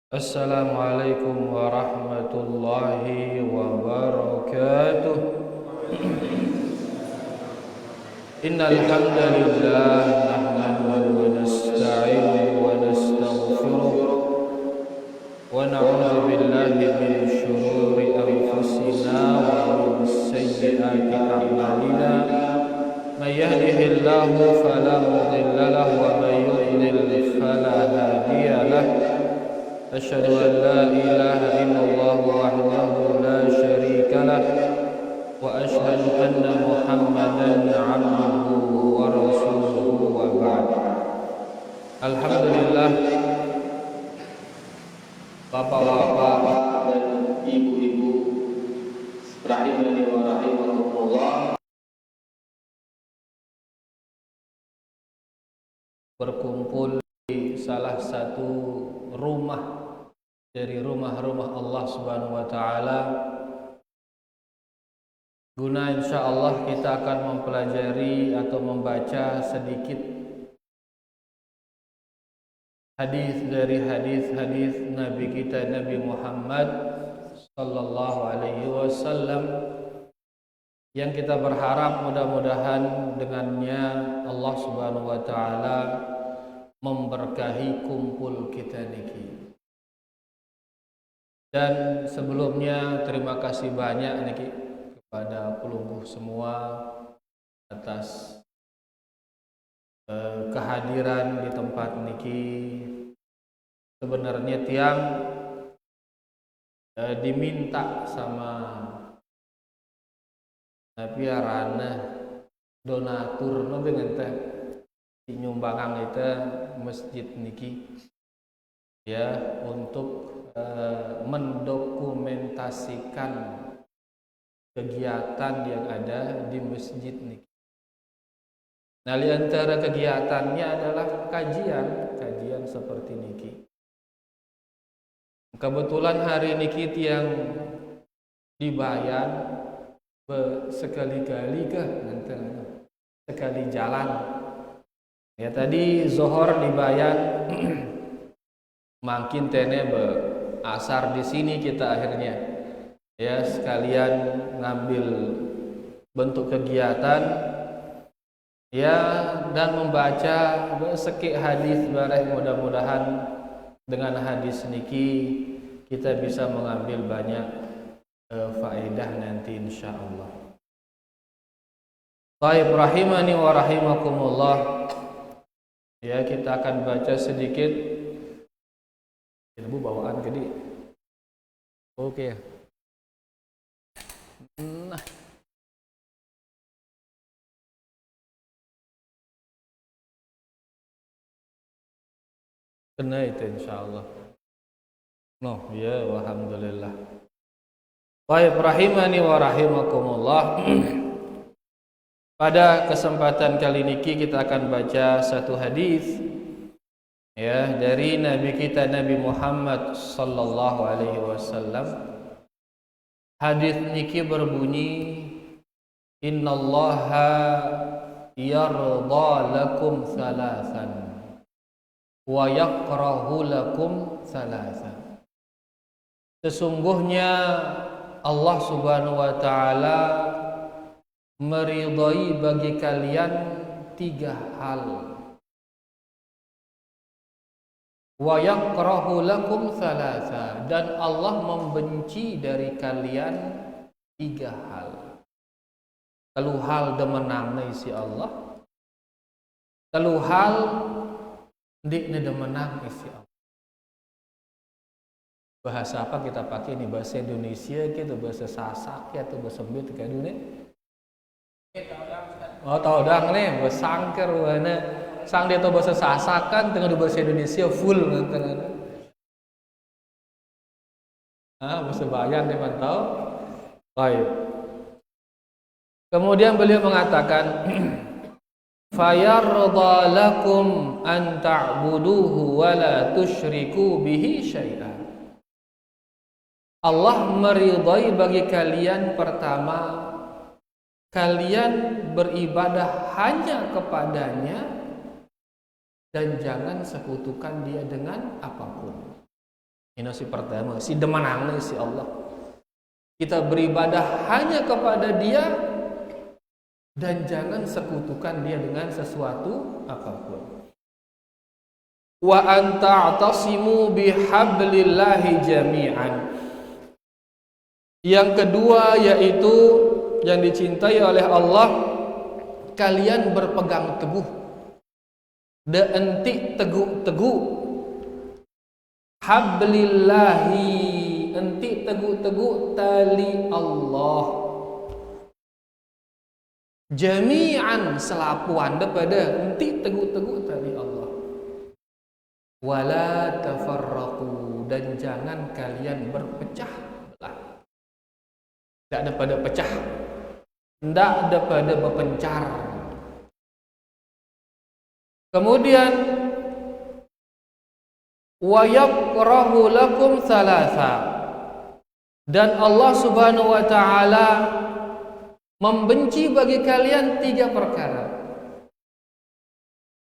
Assalamualaikum warahmatullahi wabarakatuh. Innal hamdalillah nahmaduhu wa nasta'inuhu wa nastaghfiruh wa na'udzu billahi min shururi anfusina wa min sayyiati a'malina. May yahdihillahu fala mudilla lahu wa may yudlil fala hadiya lahu. أشهد أن لا إله إلا الله وحده لا شريك له وأشهد أن محمدا عبده ورسوله وبعد. Alhamdulillah, bapak-bapak dan ibu-ibu rahimani wa rahimakumullah, berkumpul di salah satu rumah dari rumah-rumah Allah Subhanahu wa taala, guna insyaallah kita akan mempelajari atau membaca sedikit hadis dari hadis-hadis Nabi kita Nabi Muhammad sallallahu alaihi wasallam, yang kita berharap mudah-mudahan dengannya Allah Subhanahu wa taala memberkahi kumpul kita niki. Dan sebelumnya terima kasih banyak niki kepada pelungguh semua atas kehadiran di tempat niki. Sebenarnya tiang diminta sama piarana donatur no dengan teh nyumbangan itu masjid niki ya, untuk mendokumentasikan kegiatan yang ada di masjid niki. Nah, di antara kegiatannya adalah kajian seperti niki. Kebetulan hari niki tiang dibayar sekali-kali kah nanti sekali jalan. Ya, tadi zuhur dibayar makin tene asar di sini kita akhirnya ya sekalian ngambil bentuk kegiatan ya, dan membaca sekik hadis bareng. Mudah-mudahan dengan hadis niki kita bisa mengambil banyak faedah nanti insyaallah. Baik, rahimani wa rahimakumullah. Ya, kita akan baca sedikit. Ibu bawaan gede. Oke. Nah. Kena itu insyaallah. No, ya alhamdulillah. Baik, rahimani wa rahimakumullah. Pada kesempatan kali ini kita akan baca satu hadis ya dari Nabi kita Nabi Muhammad sallallahu alaihi wasallam. Hadis niki berbunyi, innallaha yarda lakum thalathan wa yakrahu lakum thalathan. Sesungguhnya Allah Subhanahu wa taala meridai bagi kalian tiga hal. Wa yakrahu lakum thalatha, dan Allah membenci dari kalian tiga hal. Kalau hal demenang si Allah, kalau hal ndikne demenang si Allah. Bahasa apa kita pakai ini? Bahasa Indonesia gitu, bahasa Sasak atau bahasa Bit kayak dulu nih? Oh, tahu dah nih, bahasa Sangker mana? Sang dia tahu bahasa Sasak kan, tengah bahasa Indonesia full tengah. Bahasa Bayan dia tahu. Baik. Kemudian beliau mengatakan, fayarda lakum an ta'buduhu wa la tusyriku bihi syai'an. Allah meridai bagi kalian pertama, kalian beribadah hanya kepadanya dan jangan sekutukan dia dengan apapun. Ini si pertama, si demanang si Allah. Kita beribadah hanya kepada Dia dan jangan sekutukan Dia dengan sesuatu apapun. Wa anta'tasimu bihablillahi jami'an. Yang kedua yaitu yang dicintai oleh Allah, kalian berpegang teguh, enti teguh hablillahi, enti teguh tali Allah, jami'an selapuan daripada enti teguh tali Allah. Wala tafarraqu, dan jangan kalian berpecah belah. Tidak ada pada pecah, tidak ada pada berpencar. Kemudian wa yakrahu lakum thalatha, dan Allah Subhanahu wa taala membenci bagi kalian tiga perkara.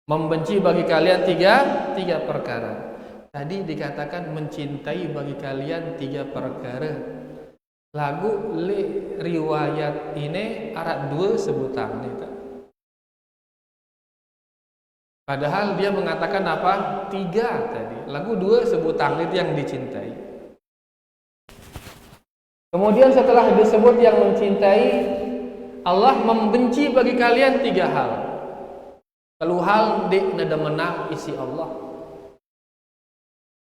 Membenci bagi kalian tiga perkara. Tadi dikatakan mencintai bagi kalian tiga perkara. Lagu riwayat ini arat dua sebutan itu. Padahal dia mengatakan apa? Tiga tadi. Lagu dua sebutan itu yang dicintai. Kemudian setelah disebut yang mencintai, Allah membenci bagi kalian tiga hal. Kalau hal di nada menang isi Allah.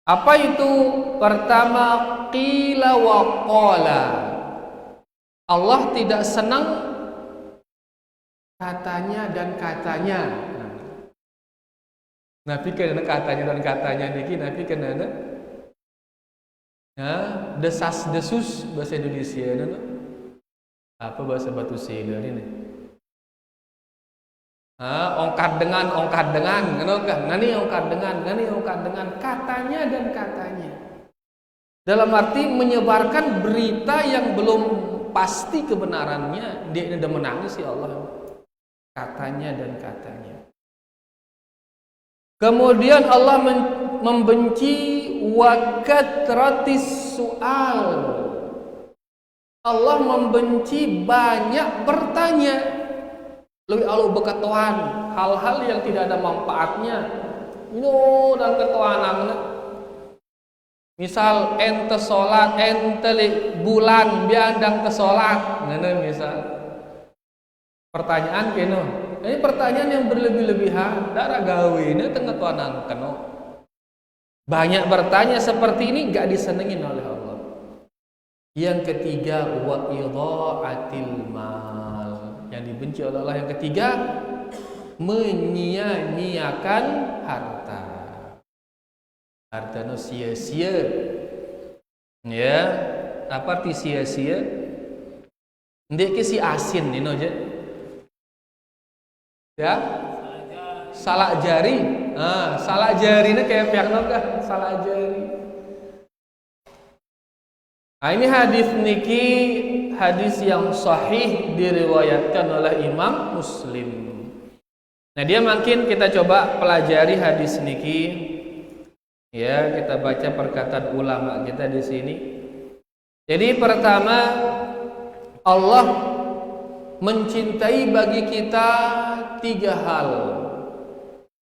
Apa itu? Pertama, qila wa qala. Allah tidak senang katanya dan katanya. Nabi kena katanya dan katanya niki, Nabi kena desas desus bahasa Indonesia itu. Apa bahasa Batu Sila ini? Ongkat dengan, ngani ongkat dengan katanya dan katanya. Dalam arti menyebarkan berita yang belum pasti kebenarannya, dia udah menangis ya Allah. Katanya dan katanya. Kemudian Allah membenci wa katratis su'al. Allah membenci banyak bertanya. Lebih alu bekatuan hal-hal yang tidak ada manfaatnya. Dan ketuanan. Misal ente salat, ente bulan biandang ke salat, ngene misal. Pertanyaan kene. Ini pertanyaan yang berlebih-lebihan, darah gawe ini tengah tuanan keno. Banyak bertanya seperti ini enggak disenengin oleh Allah. Yang ketiga wa idha'atil mal. Yang dibenci oleh Allah yang ketiga, menyia-nyiakan harta. Harta no sia-sia. Ya, apa arti sia-sia? Ndek ke si asin ini aja. Ya? Salah jari. Salah jari ini kayak pihak kah? Salah jari. Nah, ini hadis niki hadis yang sahih diriwayatkan oleh Imam Muslim. Nah, dia mungkin kita coba pelajari hadis niki. Ya, kita baca perkataan ulama kita di sini. Jadi pertama, Allah mencintai bagi kita tiga hal.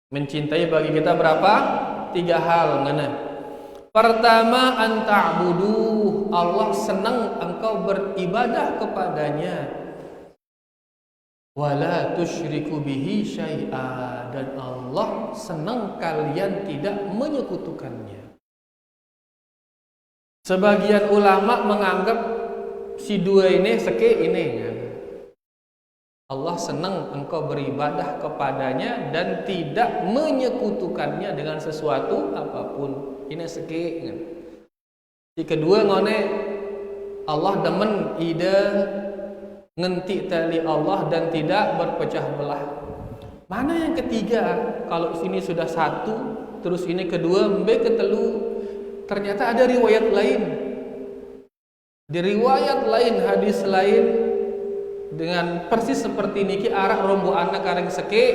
Mencintai bagi kita berapa? Tiga hal. Ngana? Pertama, anta'budu, Allah senang engkau beribadah kepadanya. Wala tusyriku bihi syai'a, dan Allah senang kalian tidak menyekutukannya. Sebagian ulama menganggap si dua ini seke ini. Allah senang engkau beribadah kepadanya dan tidak menyekutukannya dengan sesuatu apapun. Ini seki. Di kedua ngone Allah demen ide ngenti tali Allah dan tidak berpecah belah. Mana yang ketiga? Kalau sini sudah satu, terus ini kedua, ketelu. Ternyata ada riwayat lain. Di riwayat lain, hadis lain dengan persis seperti niki arah rombo anak kareng seke,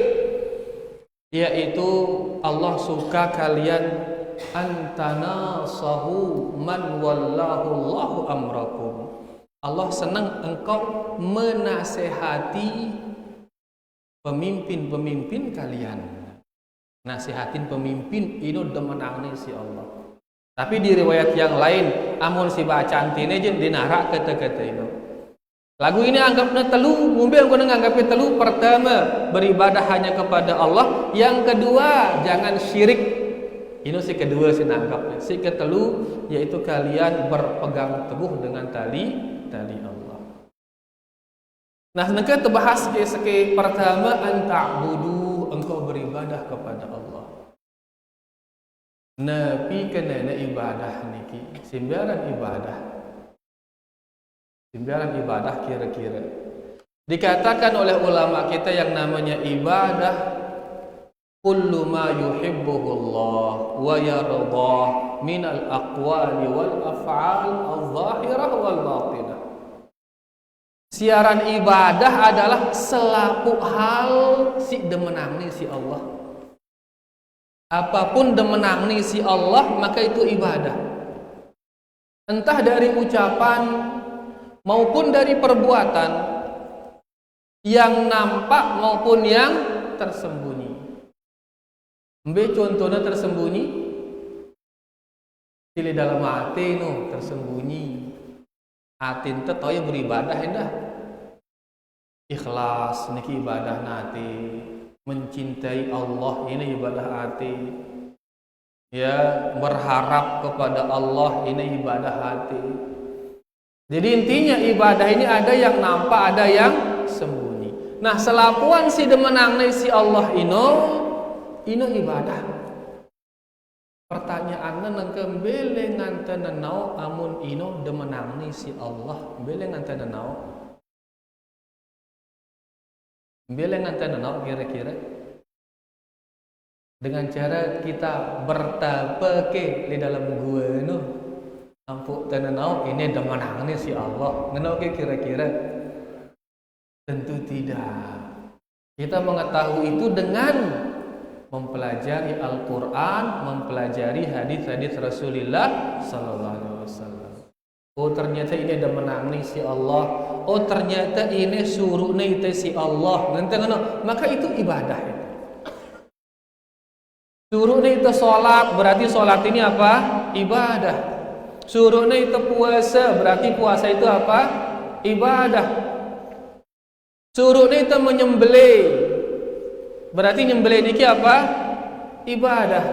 yaitu Allah suka kalian antanasahu man wallahu Allahu amrakum. Allah senang engkau menasehati pemimpin-pemimpin kalian. Nasihatin pemimpin ini udah menangani si Allah. Tapi di riwayat yang lain, amun si bacantine je dinarak kata-kata itu. Lagu ini anggapnya telu, mungkin aku anggapnya telu. Pertama, beribadah hanya kepada Allah. Yang kedua, jangan syirik. Ini si kedua si nanggapnya. Si ketelu yaitu kalian berpegang teguh dengan tali Allah. Nah, mereka terbahas ke pertama anta'budu, engkau beribadah kepada Allah. Nabi kena ibadah niki, sembilan ibadah kira-kira. Dikatakan oleh ulama kita yang namanya ibadah kullu ma yuhibbuhu Allah wa yardah minal aqwali wal af'al al-zahirah wal batinah. Siaran ibadah adalah selaku hal si demenangni si Allah. Apapun demenangni si Allah, maka itu ibadah. Entah dari ucapan maupun dari perbuatan yang nampak maupun yang tersembunyi. Ambil contohnya tersembunyi, di dalam hati no tersembunyi. Hati ente tahu yang beribadah hendak. Ikhlas niki ibadah hati, mencintai Allah ini ibadah hati. Ya, berharap kepada Allah ini ibadah hati. Jadi intinya ibadah ini ada yang nampak, ada yang sembunyi. Nah, selapuan si demenangne si Allah ino ibadah. Pertanyaannya nang bele ngantena nau amun ino demenangne si Allah, bele ngantena nau. Bele ngantena nau kira-kira dengan cara kita bertapake di dalam gua no. Ampuk tenenau ini demenangne si Allah. Ngenau kira-kira? Tentu tidak. Kita mengetahui itu dengan mempelajari Al-Quran, mempelajari hadis-hadis Rasulullah Sallallahu Alaihi Wasallam. Oh ternyata ini demenangne si Allah. Oh ternyata ini suruhnya itu si Allah. Nanti maka itu ibadah. Suruhnya itu sholat, berarti sholat ini apa? Ibadah. Suruhnya itu puasa, berarti puasa itu apa? Ibadah. Suruhnya itu menyembelih, berarti nyembelih ini apa? Ibadah.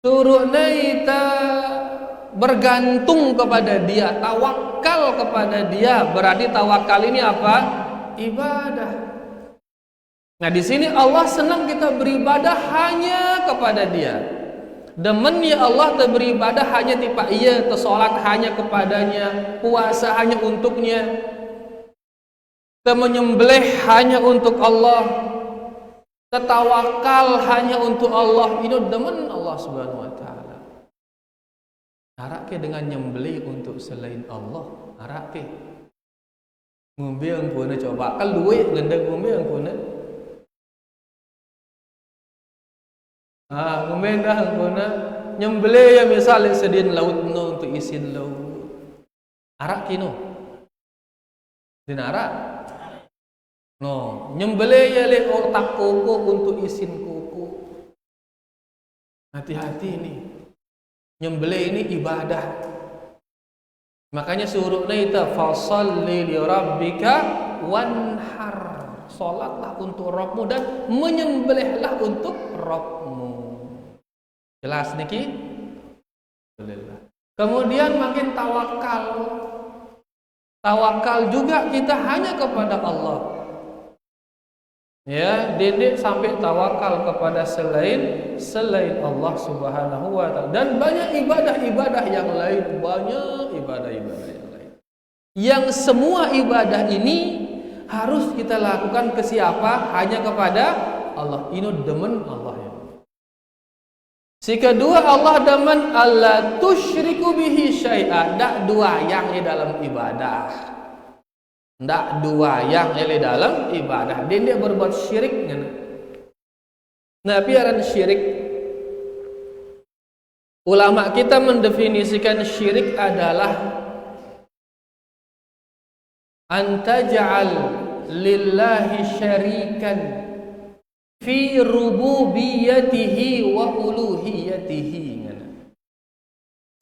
Suruhnya itu bergantung kepada dia, tawakal kepada dia, berarti tawakal ini apa? Ibadah. Nah di sini Allah senang kita beribadah hanya kepada Dia. Demen ya Allah beribadah hanya tipe iya, tersolat hanya kepadanya, puasa hanya untuknya, menyembelih hanya untuk Allah, tertawakal hanya untuk Allah. Ini demen Allah Subhanahu Wa Taala. Harap ke dengan nyembelih untuk selain Allah, harap ke. Ngombe yang punya coba, kalau duit ngendang ngombe yang punya. Kemudian dah guna nyembelih ya misalnya sedin laut no untuk isin laut. Arak kino. Dinarak. No, nyembelih ya le otak koko untuk isin koko. Hati-hati ini. Nyembelih ini ibadah. Makanya suruhnya itu fashalli li rabbika wanhar. Salatlah untuk Rabbmu dan menyembelihlah untuk Rabbmu. Jelas niki? Alhamdulillah. Kemudian makin tawakal. Tawakal juga kita hanya kepada Allah. Ya, dedek sampai tawakal kepada selain Allah Subhanahu wa taala. Dan banyak ibadah-ibadah yang lain, banyak ibadah-ibadah yang lain. Yang semua ibadah ini harus kita lakukan ke siapa? Hanya kepada Allah. Ini demen Allah ya. Si kedua Allah demen alla tusyriku bihi syai'a. Ndak dua yang di dalam ibadah. Ndak dua yang di dalam ibadah. Dia berbuat syirik. Nah, biaran syirik Ulama kita mendefinisikan syirik adalah antaj'al lillahi syarikan fi rububiyyatihi wa uluhiyatihi.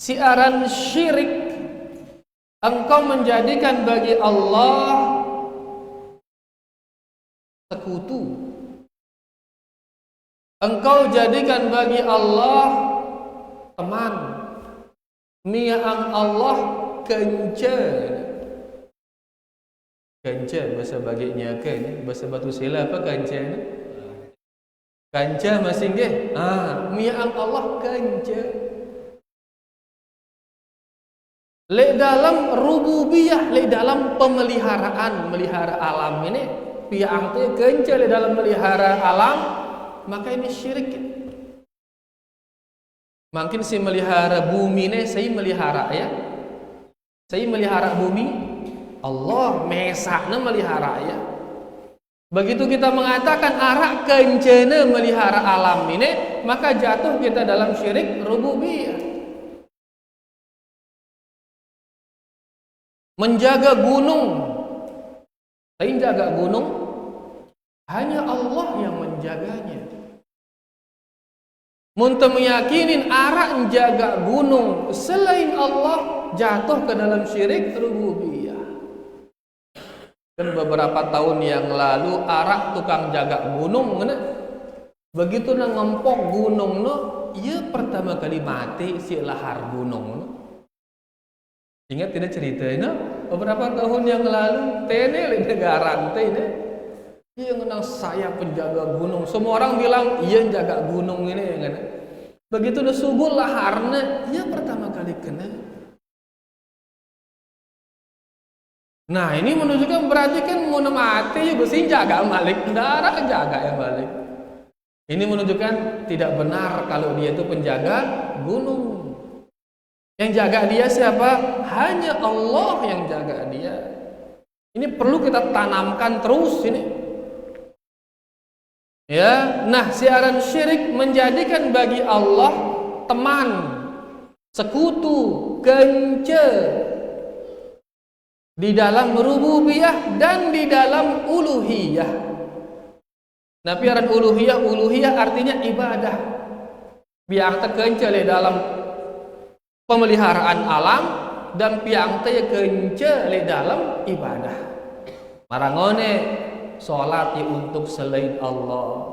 Siaran syirik, engkau menjadikan bagi Allah sekutu. Engkau jadikan bagi Allah teman. Mi'ang Allah kenca. Kenca bahasa baginya kan, bahasa batu sila apa kenca ni? Kenca masing ke? Mi'ang Allah kenca. Le dalam rububiyah, le dalam pemeliharaan, melihara alam ini, pihak tu kenca le dalam melihara alam, maka ini syirik. Mungkin si melihara bumi ni, saya melihara ya. Saya melihara bumi, Allah mesakna melihara ya. Begitu kita mengatakan arak kencana melihara alam ini, maka jatuh kita dalam syirik rububiyah. Menjaga gunung, saya jaga gunung, hanya Allah yang menjaganya. Muntah meyakinin arak menjaga gunung selain Allah, jatuh ke dalam syirik rububiyah. Kan beberapa tahun yang lalu arak tukang jaga gunung mana? Begitu na ngempok gunung no, ia pertama kali mati si lahar gunung no. Ingat tidak cerita no? Beberapa tahun yang lalu tenel negara tene. Ia ngenang saya penjaga gunung. Semua orang bilang ia jaga gunung ini kan. Begitu dah subul laharna, ia pertama kali kena. Nah, ini menunjukkan berarti kan mau mati ya bersih jaga balik, darah jaga yang balik. Ini menunjukkan tidak benar kalau dia itu penjaga gunung. Yang jaga dia siapa? Hanya Allah yang jaga dia. Ini perlu kita tanamkan terus ini. Ya, nah siaran syirik menjadikan bagi Allah teman, sekutu, kenca di dalam rububiyah dan di dalam uluhiyah. Nah, piaran uluhiyah artinya ibadah. Biang terkenca di dalam pemeliharaan alam dan piang terkenca di dalam ibadah. Marangone salat untuk selain Allah,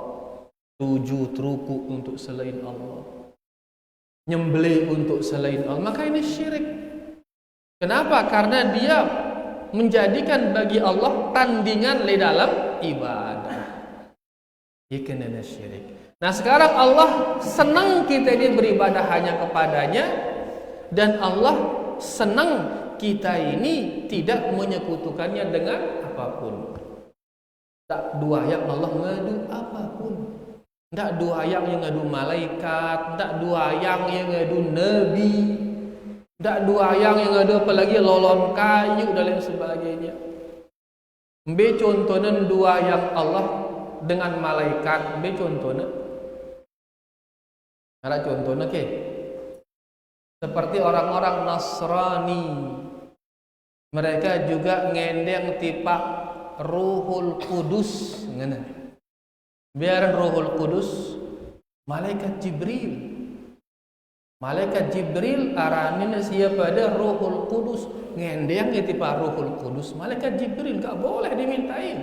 sujud ruku untuk selain Allah, nyembelih untuk selain Allah, maka ini syirik. Kenapa? Karena dia menjadikan bagi Allah tandingan di dalam ibadah. Ikan ini syirik. Nah sekarang Allah senang kita ini beribadah hanya kepadanya, dan Allah senang kita ini tidak menyekutukannya dengan apapun. Tak dua yang Allah ngadu apapun. Tak dua yang ngadu malaikat, tak dua yang ngadu nabi, tak dua yang ngadu apalagi lolon kayu dan lain sebagainya. Ambil contohnya dua yang Allah dengan malaikat, ambil contohnya. Ada contohnya ke? Seperti orang-orang Nasrani, mereka juga ngendeng tipak Ruhul Kudus, ngana. Biar Ruhul Kudus, malaikat Jibril. Malaikat Jibril aranin siapa ada Ruhul Kudus, ngendeng tipa Ruhul Kudus. Malaikat Jibril enggak boleh dimintain.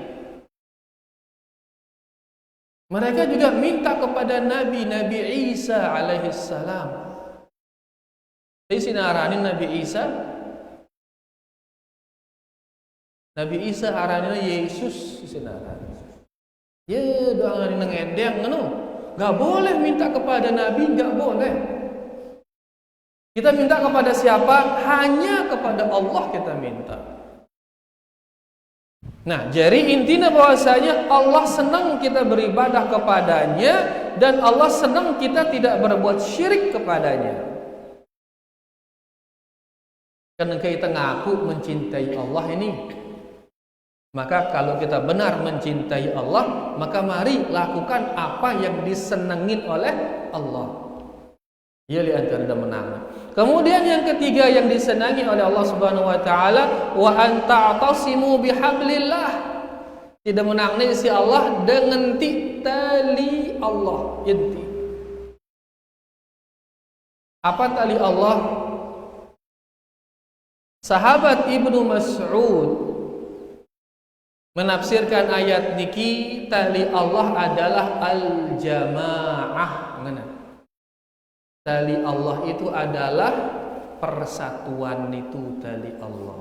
Mereka juga minta kepada Nabi Isa alaihi salam. Di sini aranin Nabi Isa. Nabi Isa aranina Yesus sinara. Ya doa nang ngendeng ngono. Enggak boleh minta kepada nabi, enggak boleh. Kita minta kepada siapa? Hanya kepada Allah kita minta. Nah, jadi intinya bahwasanya Allah senang kita beribadah kepadanya dan Allah senang kita tidak berbuat syirik kepadanya. Karena kita ngaku mencintai Allah ini. Maka kalau kita benar mencintai Allah, maka mari lakukan apa yang disenengin oleh Allah. Ia li antara menang. Kemudian yang ketiga yang disenangi oleh Allah Subhanahu wa taala, wa anta'tasimu bihablillah. Tidak menang ni si Allah dengan tali Allah. Yanti. Apa tali Allah? Sahabat Ibnu Mas'ud menafsirkan ayat niki, tali Allah adalah al-jamaah. Ngana? Tali Allah itu adalah persatuan, itu tali Allah.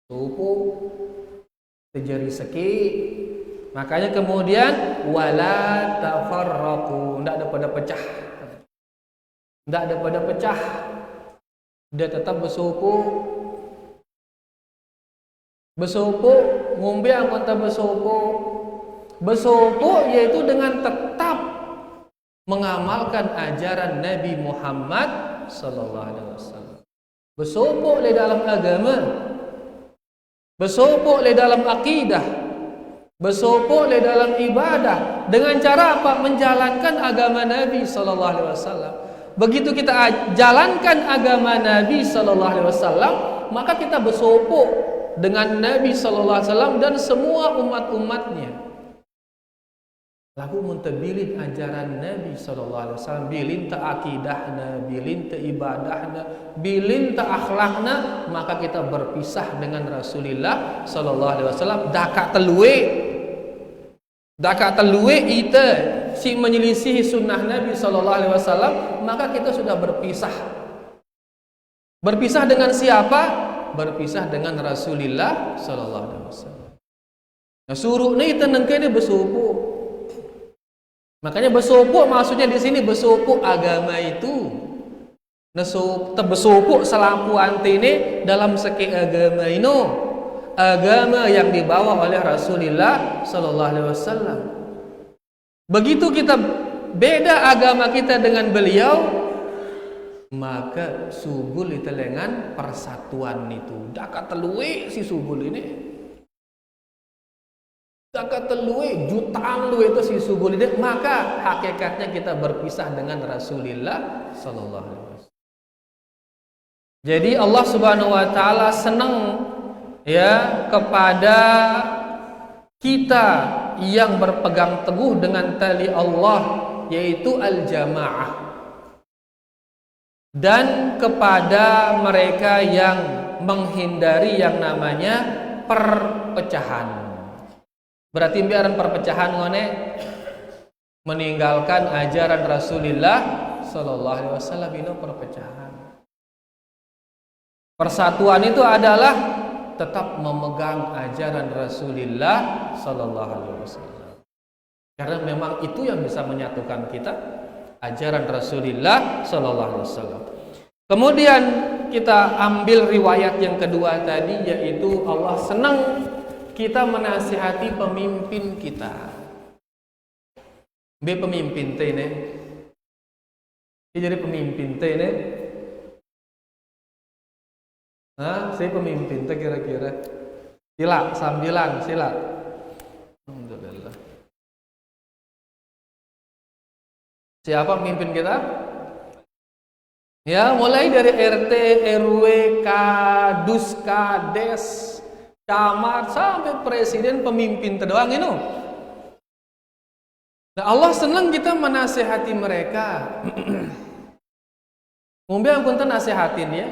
Tupu terjadi seki. Makanya kemudian wala tafarraqu, ndak ada pada pecah. Ndak ada pada pecah. Dia tetap bersuku. Bersuku, ngombe anggota bersuku. Bersuku yaitu dengan tetap mengamalkan ajaran Nabi Muhammad sallallahu alaihi wasallam. Bersopok di dalam agama, bersopok di dalam akidah, bersopok di dalam ibadah. Dengan cara apa? Menjalankan agama Nabi sallallahu alaihi wasallam. Begitu kita jalankan agama Nabi sallallahu alaihi wasallam, maka kita bersopok dengan Nabi sallallahu alaihi wasallam dan semua umat-umatnya. Lagu muntabilin ajaran Nabi sallallahu alaihi wasallam, bilin ta akidahna, bilin ta ibadahna, bilin ta akhlakna, maka kita berpisah dengan Rasulullah sallallahu alaihi wasallam. Daka telue ita si menyelisihi sunnah Nabi sallallahu alaihi wasallam, maka kita sudah berpisah. Berpisah dengan siapa? Berpisah dengan Rasulullah sallallahu alaihi wasallam. Nah, suruh ni ita nengkene bersubuh. Makanya bersopok maksudnya di sini bersopok agama itu. Bersopok selampu antene dalam segi agama ini. Agama yang dibawa oleh Rasulullah sallallahu alaihi wasallam. Begitu kita beda agama kita dengan beliau, maka subul itu dengan persatuan itu. Dak telue si subul ini. Jika telue jutaan lu itu si subul ini, maka hakikatnya kita berpisah dengan Rasulullah sallallahu alaihi wasallam. Jadi Allah Subhanahu wa taala senang ya kepada kita yang berpegang teguh dengan tali Allah, yaitu al-jamaah, dan kepada mereka yang menghindari yang namanya perpecahan. Berarti biaran perpecahan ngone meninggalkan ajaran Rasulullah sallallahu alaihi wasallam itu perpecahan. Persatuan itu adalah tetap memegang ajaran Rasulullah sallallahu alaihi wasallam. Karena memang itu yang bisa menyatukan kita, ajaran Rasulullah sallallahu alaihi wasallam. Kemudian kita ambil riwayat yang kedua tadi, yaitu Allah senang kita menasihati pemimpin kita. Be pemimpin teh ne. Jadi pemimpin teh ne. Saya pemimpin teh kira-kira. Sila sambilan sila. Alhamdulillah. Siapa pemimpin kita? Ya, mulai dari RT, RW, Kadus, Kades, camat sampai presiden, pemimpin terdoang itu. Nah, Allah senang kita menasihati mereka. Mungkin ampun nasihatin ya.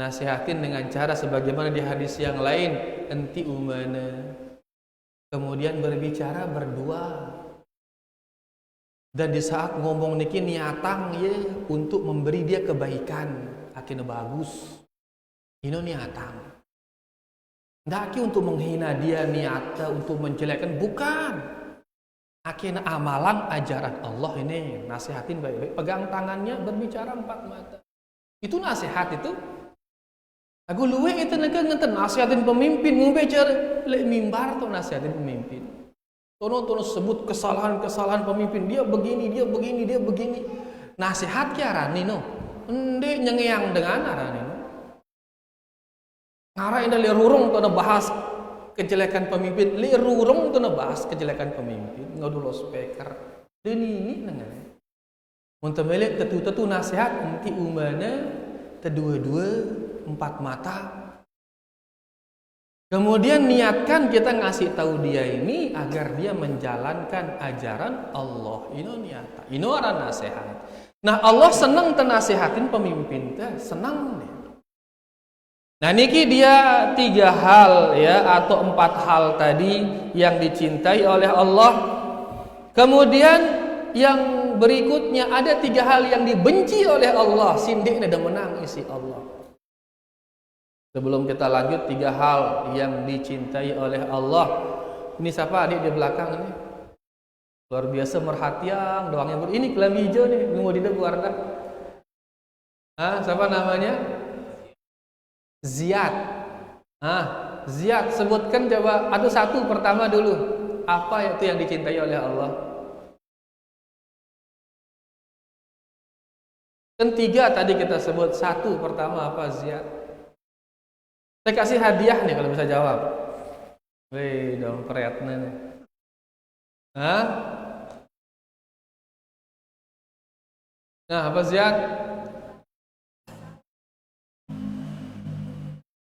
Nasihatin dengan cara sebagaimana di hadis yang lain, enti umana. Kemudian berbicara berdua. Dan di saat ngomong niki niatang ya untuk memberi dia kebaikan, akhirnya bagus. Ini niatang. Ndak untuk menghina dia, niatnya untuk menjelekkan, bukan. Akhirnya amalan ajaran Allah ini, nasihatin baik-baik, pegang tangannya, berbicara empat mata. Itu nasihat itu. Aku luwe itu ngenten nasihatin pemimpin, ngombecer le mimbar tuh nasihatin pemimpin. Tono sebut kesalahan-kesalahan pemimpin, dia begini, dia begini, dia begini. Nasihat ya ranino. Ende nyengeyang dengan ranino. Ngara indah lirurung tuh bahas kejelekan pemimpin, lirurung tuh bahas kejelekan pemimpin, ngodulo speaker. Dan ini nengen. Untuk milik tetu nasihat nanti umana kedua-dua empat mata. Kemudian niatkan kita ngasih tahu dia ini agar dia menjalankan ajaran Allah. Ini niata. Ini orang nasihat. Nah Allah senang tenasihatin pemimpin teh, senang dia. Nah niki dia 3 hal ya atau 4 hal tadi yang dicintai oleh Allah. Kemudian yang berikutnya ada 3 hal yang dibenci oleh Allah. Sindik ada menang isi Allah. Sebelum kita lanjut 3 hal yang dicintai oleh Allah. Ini siapa adik di belakang ini? Luar biasa merhatian doangnya. Ini kelambi hijau nih, nunggu di depan dah. Siapa namanya? Ziyad. Ziyad sebutkan coba satu pertama dulu. Apa itu yang dicintai oleh Allah? Kan 3 tadi kita sebut. 1 pertama apa Ziyad? Saya kasih hadiah nih kalau bisa jawab. Wih, dompretnya nih. Nah, apa Ziyad?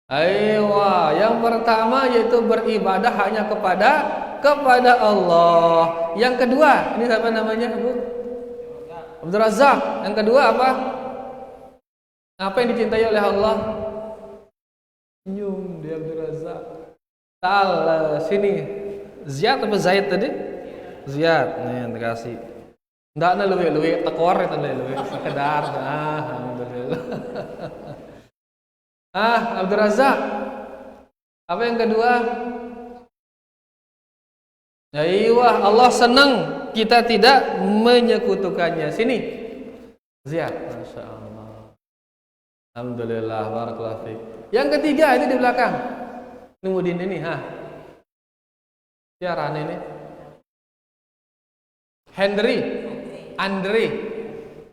Aywa, yang pertama yaitu beribadah hanya kepada Allah. Yang kedua, ini siapa namanya, Bu? Abdul Razak. Yang kedua apa? Apa yang dicintai oleh Allah? Senyum dia Abdul Razak. Sini. Ziyad apa Zaid tadi? Ziyad. Nih, terima kasih. Ndak na luwe tekor itu luwe sekedar. Alhamdulillah. Abdul Razak. Apa yang kedua? Iya, Allah senang kita tidak menyekutukannya. Sini. Ziyad. Masya Allah. Alhamdulillah. Barakallahu fiik. Yang ketiga ini di belakang. Nungguin ini, siaran ini. Andre.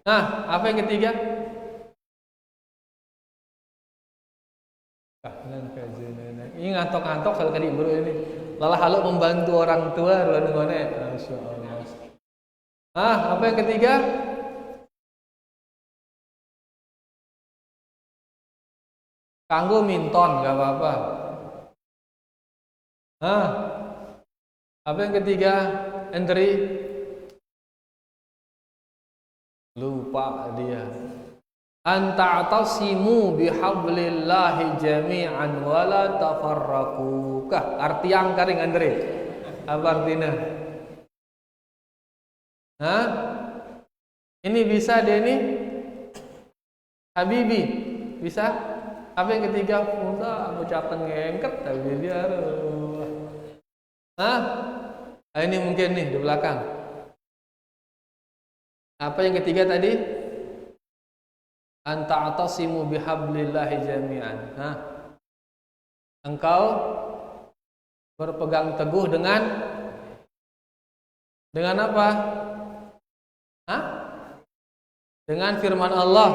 Nah, apa yang ketiga? Ini ngantok-ngantok kalau tadi bro ini. Lalah halu membantu orang tua Masya Allah. Apa yang ketiga? Kanggo minton gak apa-apa. Apa yang ketiga? Entry. Lupa dia. Anta'tasimu bihablillahi jami'an wala tafarraqu. Arti yang karing Andre. Apa artinya? Ini bisa dia ini? Habibi. Bisa? Apa yang ketiga? Muda ucapan ngengket tapi dia. Ini mungkin nih di belakang. Apa yang ketiga tadi? Anta'tasimu bihablillahi jami'an. Engkau berpegang teguh dengan apa? Dengan firman Allah.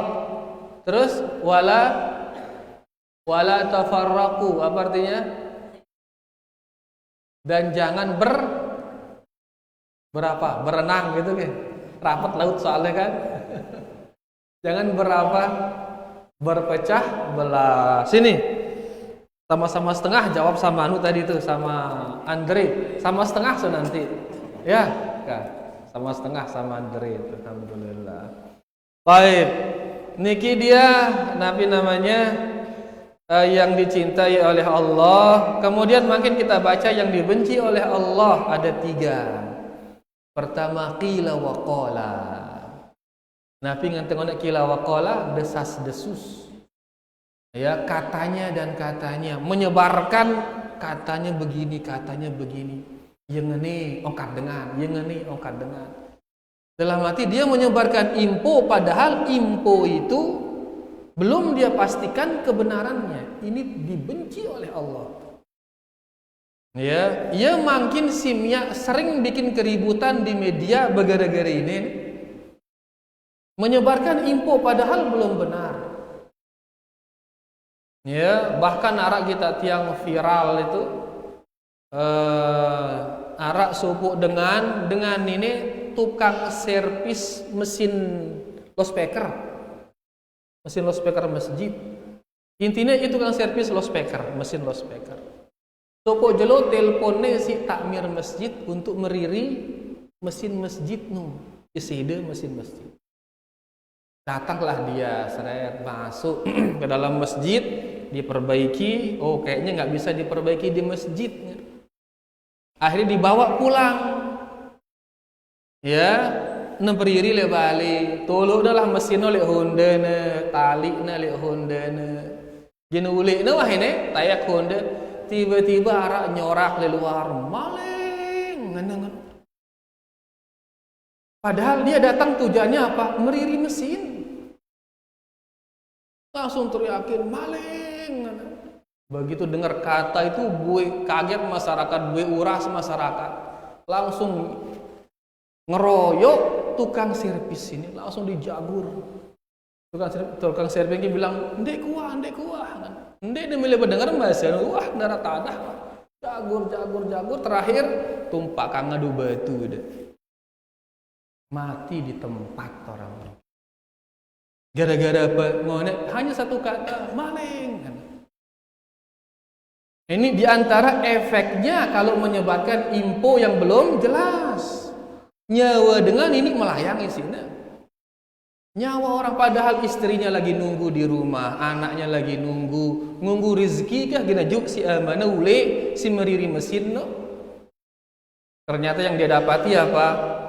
Terus wala tafarraqu, apa artinya? Dan jangan berenang gitu kan. Rapat laut soalnya kan. Jangan berpecah belah. Sini. Sama-sama setengah jawab sama tadi itu sama Andre. Sama setengah nanti. Ya, kan. Sama setengah sama Andre itu. Alhamdulillah. Baik. Niki dia Nabi namanya yang dicintai oleh Allah. Kemudian makin kita baca yang dibenci oleh Allah ada 3. Pertama qila wa qala. Nabi ngenteng qila wa qala, desas-desus. Ya, katanya dan katanya, menyebarkan katanya begini, yang ini ongkat dengan. Dalam arti dia menyebarkan info padahal info itu belum dia pastikan kebenarannya. Ini dibenci oleh Allah. Ya, ia makin simnya sering bikin keributan di media gara-gara ini. Menyebarkan info padahal belum benar. Ya, bahkan arak kita tiang viral itu arak suku dengan ini tukang servis mesin loudspeaker. Mesin loudspeaker masjid. Intinya itu tukang servis loudspeaker, mesin loudspeaker. Toko jelo teleponnya si takmir masjid untuk meriri mesin masjid nu. Iside mesin masjid. Datanglah dia, seret masuk ke dalam masjid, diperbaiki. Oh, kayaknya nggak bisa diperbaiki di masjid. Akhirnya dibawa pulang. Ya, nemperiri le balik. Tolong dah lah mesin oleh Honda ne, tali ne le Honda ne. Gini ulik ne wah ini tayak Honda. Tiba-tiba arak nyorak le luar, maling. Ngenang. Padahal dia datang tujuannya apa? Meriri mesin. Langsung teriakin maling. Begitu dengar kata itu, gue kaget masyarakat, gue uras masyarakat. Langsung ngeroyok tukang servis ini, langsung dijagur. Tukang servis ini bilang, ndek kuah. Ndek dia milih pendengar bahasa, wah darah tanah. Jagur. Terakhir, tumpak kang ngadu batu deh. Mati di tempat orang. Gara-gara apa? Hanya satu kata, maling. Ini diantara efeknya kalau menyebarkan info yang belum jelas. Nyawa dengan ini melayang isinya. Nyawa orang padahal istrinya lagi nunggu di rumah, anaknya lagi nunggu rezeki kah gina juk si mana ule si meriri mesin no. Ternyata yang dia dapati apa?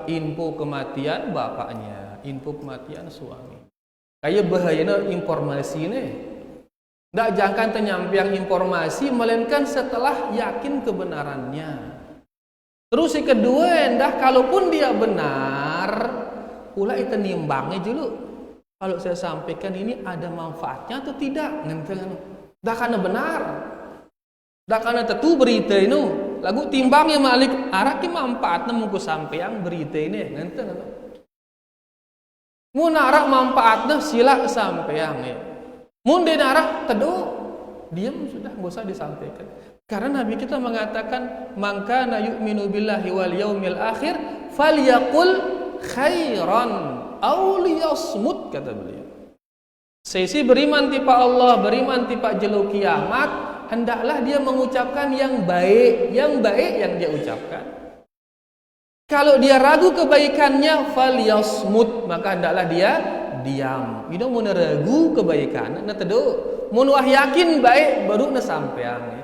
Info kematian bapaknya, info kematian suami. Kayak bahayanya informasi ini. Nggak jangan tenyampiang informasi, melainkan setelah yakin kebenarannya. Terus yang kedua, endah kalaupun dia benar, pula itu nimbangnya dulu. Kalau saya sampaikan ini ada manfaatnya atau tidak? Dah karena benar, dah karena tentu berita ini. Lagu timbangnya malik arah ki manfaatnya mungku sampeang berita ini. Mun arah manfaatnya sila sampeang ya. Mun denarah teduh, diam sudah, enggak usah disampaikan. Karena Nabi kita mengatakan, "Man kana yu'minu billahi wal yaumil akhir falyaqul khairan aw liyasmut," kata beliau. Sesi beriman tipa Allah, beriman tipa jelo kiamat, hendaklah dia mengucapkan yang baik yang dia ucapkan. Kalau dia ragu kebaikannya, falyasmut, maka hendaklah dia diam. Ini mau ragu kebaikan, na teduh. Mun wah yakin baik baru na sampeang.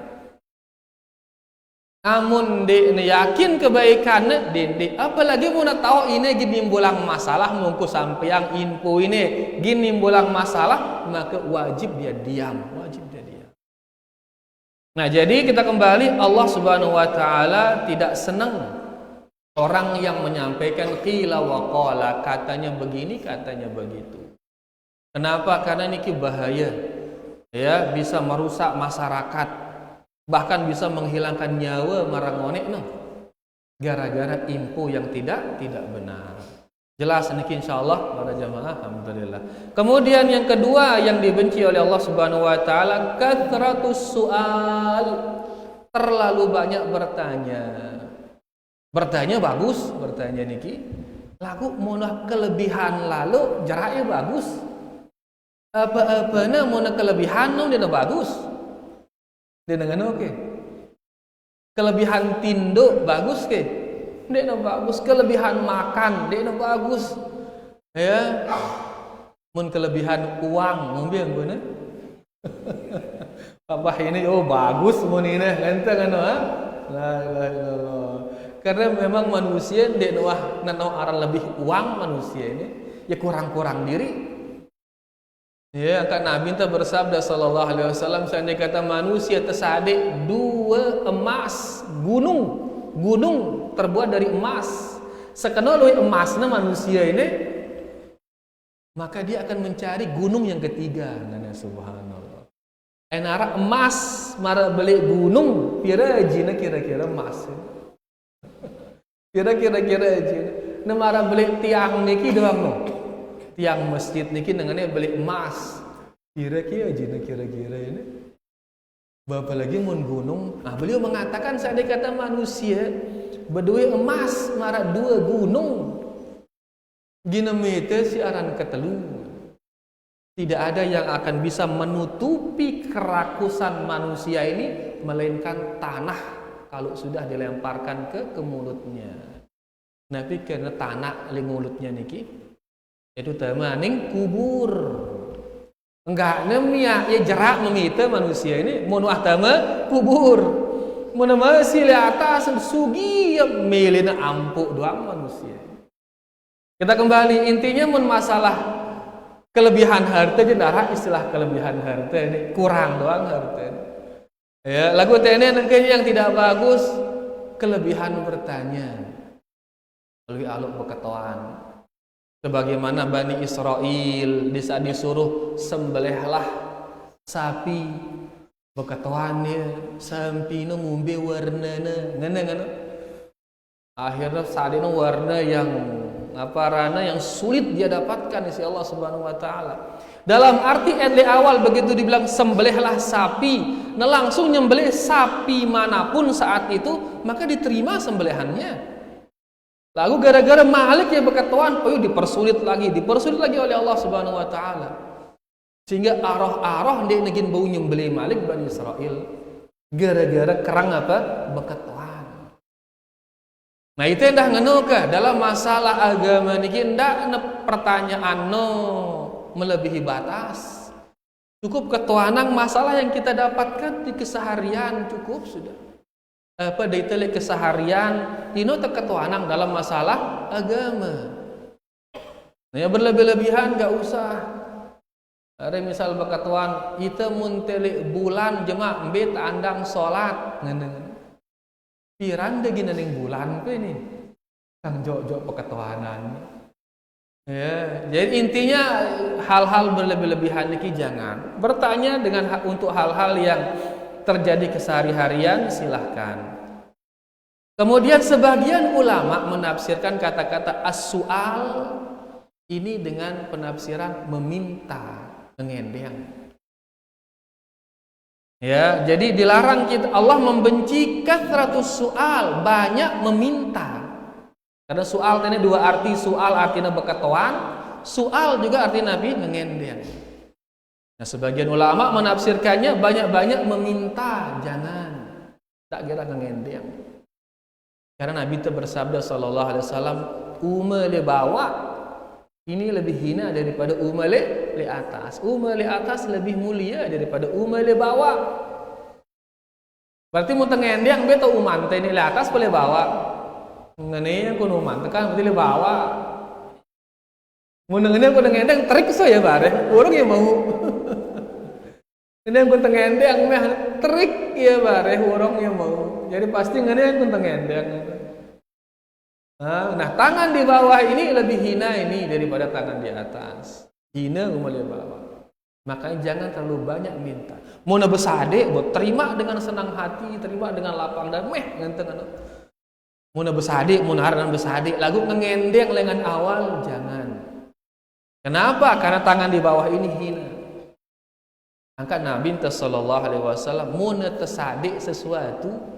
Amun de yakin kebaikan de apalagi mun tahu ini gini nimbulang masalah mungku sampeang info ini gini nimbulang masalah, maka wajib dia diam. Nah, jadi kita kembali, Allah Subhanahu wa taala tidak senang orang yang menyampaikan qila wa qala, katanya begini, katanya begitu. Kenapa? Karena ini bahaya. Ya, bisa merusak masyarakat, bahkan bisa menghilangkan nyawa marangone no. Gara-gara info yang tidak benar. Jelas niki insyaallah para jamaah, alhamdulillah. Kemudian yang kedua yang dibenci oleh Allah Subhanahu wa taala, kathratus sual. Terlalu banyak bertanya. Bertanya bagus, bertanya niki. Lagu munah kelebihan lalu jaraknya bagus. Apa-apana munah kelebihan nu dia bagus. Dia dengan oke. Kelebihan tindo bagus ke? Dia bagus. Kelebihan makan dia bagus. Ya. Mun kelebihan uang ngomong bener. Apa ini bagus mun ini ente kan la ilaha illallah. Karena memang manusia dia nanau arah lebih uang manusia ini ya kurang-kurang diri. Ya, kan Nabi kita bersabda sallallahu alaihi wasallam, seandainya kata manusia tersadik dua emas gunung terbuat dari emas, sekenal emasnya manusia ini, maka dia akan mencari gunung yang ketiga. Nana subhanallah. Enara emas mara beli gunung, kira emas. Kira-kira aja. Nemara beli tiang niki doang no. Tiang masjid niki dengannya beli emas. Kira-kira ini. Bapak lagi mun gunung. Nah, beliau mengatakan seandainya kata manusia berdua emas mara dua gunung, Ginemete si aran ketelu. Tidak ada yang akan bisa menutupi kerakusan manusia ini melainkan tanah kalau sudah dilemparkan ke mulutnya. Nabi karena tanah di mulutnya niki itu temaning kubur. Enggak nemia ya jerak memita manusia ini mun tama kubur. Mun masih di atas sugi ya melina ampuk doang manusia. Kita kembali intinya mun masalah kelebihan harta jendarah istilah kelebihan harta ini kurang doang harta ini. Ya, lagu TNI yang tidak bagus kelebihan bertanya lebih aluk berketuaan sebagaimana Bani Israel di saat disuruh sembelihlah sapi berketuannya sampai ngumbe warnana ngene akhirnya saat ini warna yang rana yang sulit dia dapatkan isi Allah Subhanahu wa taala. Dalam arti di awal begitu dibilang sembelihlah sapi, nah langsung nyembelih sapi manapun saat itu, maka diterima sembelihannya. Lalu gara-gara Malik yang berketuan, dipersulit lagi oleh Allah Subhanahu wa taala. Sehingga arah-arah dia negin bau nyembelih Malik Bani Israel. Gara-gara kerang apa? Berketuan. Nah itu dah ngenuka dalam masalah agama niki ndak pertanyaan melebihi batas. Cukup ketuanan masalah yang kita dapatkan di keseharian cukup sudah. Apa detail keseharian dino ketuanan dalam masalah agama. Nah, yang berlebih-lebihan enggak usah. Ada misal berketuan kita munteli bulan jemaah mbet andang salat ngene. Pirang deh gini neng bulan pe ini, kang jok peketuanan. Ya, jadi intinya hal-hal berlebih-lebihan ini jangan. Bertanya dengan untuk hal-hal yang terjadi kesehari-harian silahkan. Kemudian sebagian ulama menafsirkan kata-kata as-su'al ini dengan penafsiran meminta, mengendeng. Ya, jadi dilarang kita, Allah membenci kathratus su'al, banyak meminta. Karena su'al ini dua arti, su'al artinya berketuan, su'al juga artinya Nabi mengendeng. Nah, sebagian ulama menafsirkannya banyak-banyak meminta, jangan. Tak kira mengendeng. Karena Nabi itu bersabda sallallahu alaihi wasallam, "Umale bawa ini lebih hina daripada umale li atas. Umale atas lebih mulia daripada umale bawah." Berarti mun tengendeng beto umante ni li atas boleh bawa. Ngene yang kun umante kan berarti li bawa. Mun ngene kun tengendeng trik so ya bare. Urang yang mau. Ini kun tengendeng meh trik ya bare urang yang mau. Jadi pasti ngene kun tengendeng. Nah, tangan di bawah ini lebih hina ini daripada tangan di atas. Hina umali bawah. Makanya jangan terlalu banyak minta. Mau besade, buat terima dengan senang hati, terima dengan lapang dan ngenteng. Mau besade, mau dengan besade, lagu ngendeng lengan awal jangan. Kenapa? Karena tangan di bawah ini hina. Angkat Nabi sallallahu alaihi wasallam mau tesade sesuatu,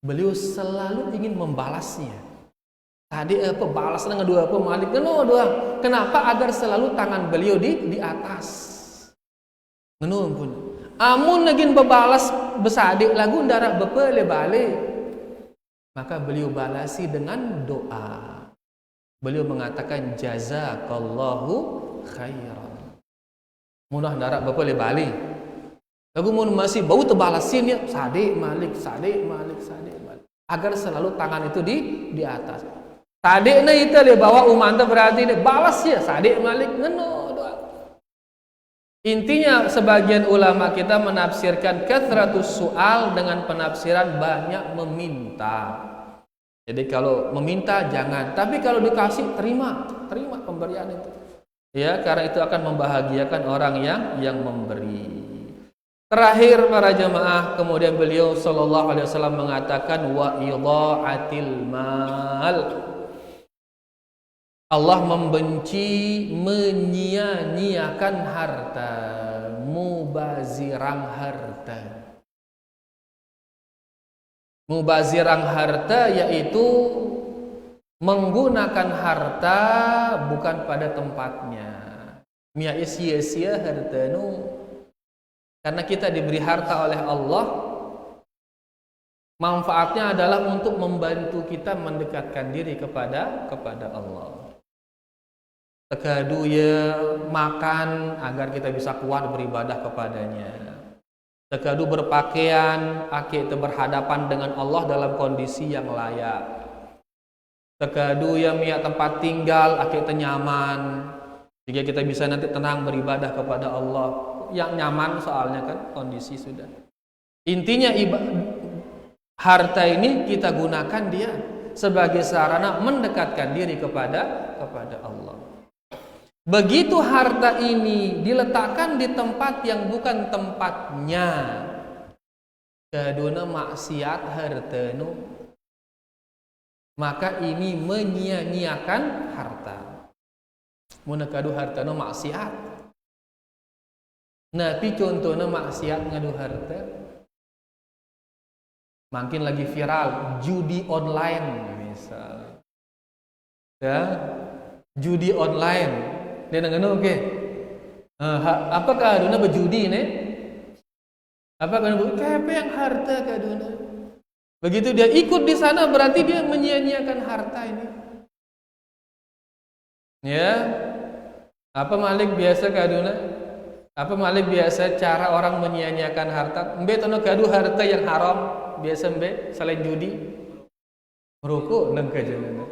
beliau selalu ingin membalasnya. Tadi apa balas dengan dua apa Malik doang. Kenapa? Agar selalu tangan beliau di atas. Ngenu pun. Amun nagin bebalas besade lagu ndara bepele bale. Maka beliau balasi dengan doa. Beliau mengatakan jazakallahu khairan. Munah ndara bepele bale. Lagu mun masih bau tebalasin ya sade Malik. Agar selalu tangan itu di atas. Sade na itu le bawa umanta berarti le balas ya sade Malik ngeno doa. Intinya sebagian ulama kita menafsirkan kathratus su'al dengan penafsiran banyak meminta. Jadi kalau meminta jangan, tapi kalau dikasih terima pemberian itu. Ya, karena itu akan membahagiakan orang yang memberi. Terakhir para jemaah, kemudian beliau sallallahu alaihi wasallam mengatakan wa idha'atil mal. Allah membenci menyia-nyiakan harta, mubazirang harta. Mubazirang harta yaitu menggunakan harta bukan pada tempatnya. Mia sia-sia harta nu, karena kita diberi harta oleh Allah, manfaatnya adalah untuk membantu kita mendekatkan diri kepada Allah. Tekadu ya makan agar kita bisa kuat beribadah kepadanya. Tekadu berpakaian agar kita berhadapan dengan Allah dalam kondisi yang layak. Tekadu ya mia tempat tinggal agar kita nyaman, sehingga kita bisa nanti tenang beribadah kepada Allah. Yang nyaman soalnya kan kondisi sudah. Intinya harta ini kita gunakan dia sebagai sarana mendekatkan diri kepada Allah. Begitu harta ini diletakkan di tempat yang bukan tempatnya, kaduna maksiat harta nu, maka ini menyia-nyiakan harta. Mun kadu harta nu maksiat. Nabi contohnya maksiat ngadu harta. Makin lagi viral judi online misal. Ya, judi online. Dia nengano oke. Apakah aduna berjudi nih? Apakah kepeng harta kaduna? Begitu dia ikut di sana berarti dia menyia-nyiakan harta ini. Ya. Apa malik biasa kaduna? Apa malik biasa cara orang menyia-nyiakan harta? Mbe tono kadu harta yang haram biasa mbe selain judi. Merokok nang kajenana.